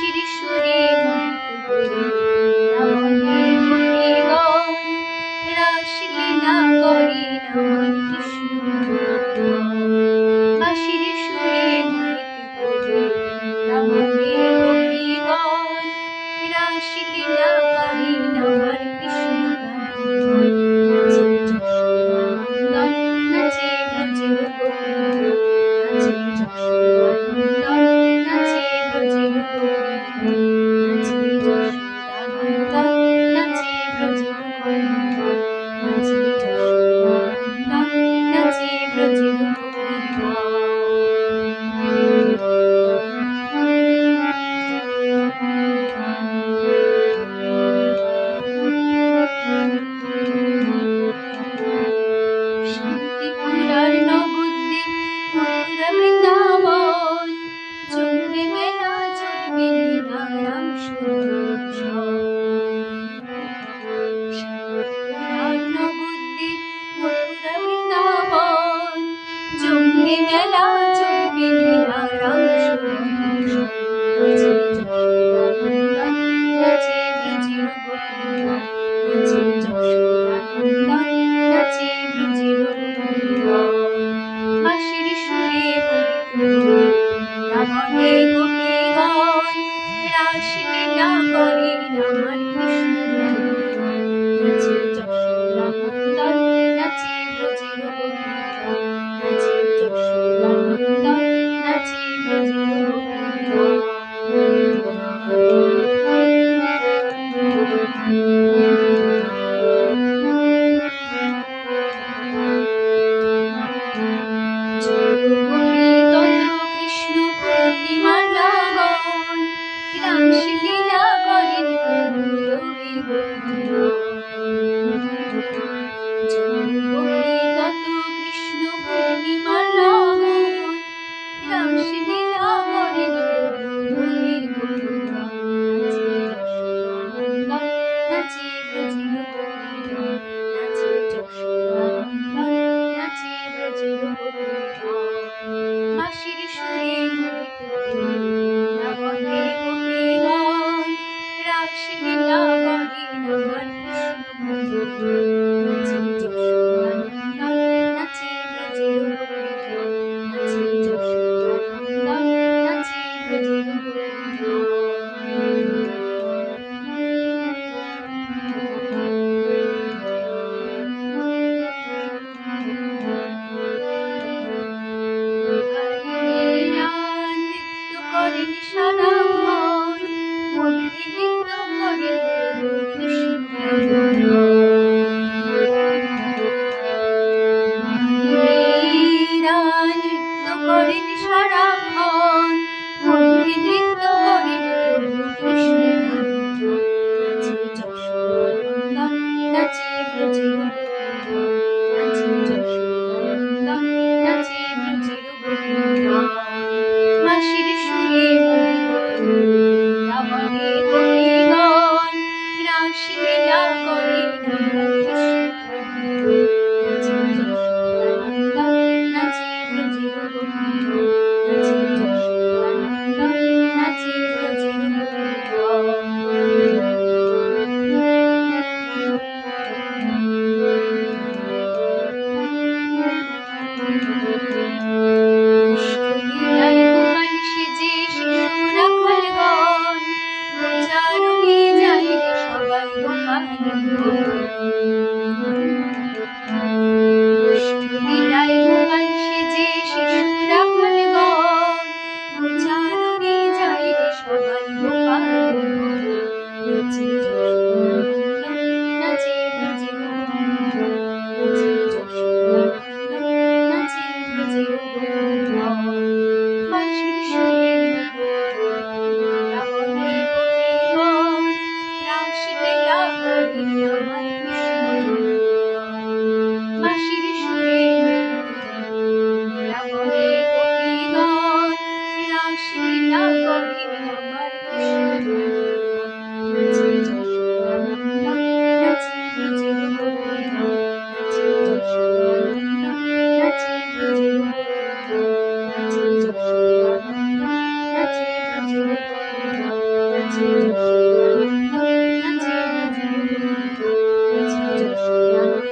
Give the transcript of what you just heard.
বাঁশির সুরে মুগ্ধ করে রাবণে গোপীগণ রাসলীলা করেন আমার কৃষ্ণ। বাঁশির সুরে মুগ্ধ করে রাবণে গোপীগণ রাসলীলা করেন আমার কৃষ্ণ। নাচে ব্রজের গোপীগণ, নাচে যশোদানন্দন, নাচে ব্রজের গোপীগণ, নাচে যশোদানন্দন, নাচে ব্রজের গোপীগণ, নাচে যশোদানন্দন, নাচে ব্রজের শান্তিপুরার নবদ্বীপ মথুরা বৃন্দাবন জমবে মেলা জমবে লীলা রাম শান্তিপুরার নবদ্বীপ মথুরা বৃন্দাবন জমবে মেলা জমবে লীলা রাম নাচে যশোদানন্দন, নাচে ব্রজের গোপীগণ, নাচে যশোদানন্দন, নাচে ব্রজের গোপীগণ। বাঁশির সুরে মুগ্ধ করে রাবণে গোপীগণ রাসলীলা করেন আমার কৃষ্ণ। নাচে যশোদানন্দন, নাচে ব্রজের গোপীগণ, নাচে যশোদানন্দন, নাচে ব্রজের গোপীগণ। গোপী তত কৃষ্ণ পূর্ণিমার লগন রাসলীলা করেন প্রভু গোপী তত কৃষ্ণ পূর্ণিমার লগন রাসলীলা করেন প্রভু নাচে ব্রজের গোপীগণ, নাচে যশোদানন্দন, নাচে ব্রজের গোপীগণ। বাঁশির সুরে মুগ্ধ করে রাবণে গোপীগণ রাসলীলা করেন আমার কৃষ্ণ। নাচে যশোদানন্দন, নাচে ব্রজের গোপীগণ, নাচে যশোদানন্দন, নাচে ব্রজের গোপীগণ। নৃত্য করেন সারাক্ষণ, মধ্যে নৃত্য করেন প্রভু কৃষ্ণ। নৃত্য করেন সারাক্ষণ, মধ্যে নৃত্য করেন প্রভু কৃষ্ণ। নাচে যশোদানন্দন, নাচে ব্রজের গোপীগণ, নাচে যশোদানন্দন, নাচে ব্রজের গোপীগণ। বাঁশির সুরে মুগ্ধ করে রাবণে গোপীগণ রাসলীলা করেন আমার কৃষ্ণ। নাচে যশোদানন্দন, নাচে ব্রজের গোপীগণ, নাচে যশোদানন্দন, নাচে ব্রজের গোপীগণ। অষ্টলীলায় গোপাল সেজে শিশু রাখালগণ প্রচারণে যায় রে সবাই গোপালগণ। অষ্টলীলায় গোপাল সেজে শিশু রাখালগণ প্রচারণে যায় রে সবাই গোপালগণ। নাচে যশোদানন্দন, নাচে ব্রজের গোপীগণ, নাচে যশোদানন্দন, নাচে ব্রজের গোপীগণ। বাঁশির সুরে মুগ্ধ করে রাবণে গোপীগণ রাসলীলা করেন আমার নাচে যশে আনন্দ, নাচে বাজে মধুর, নাচে যশে আনন্দ।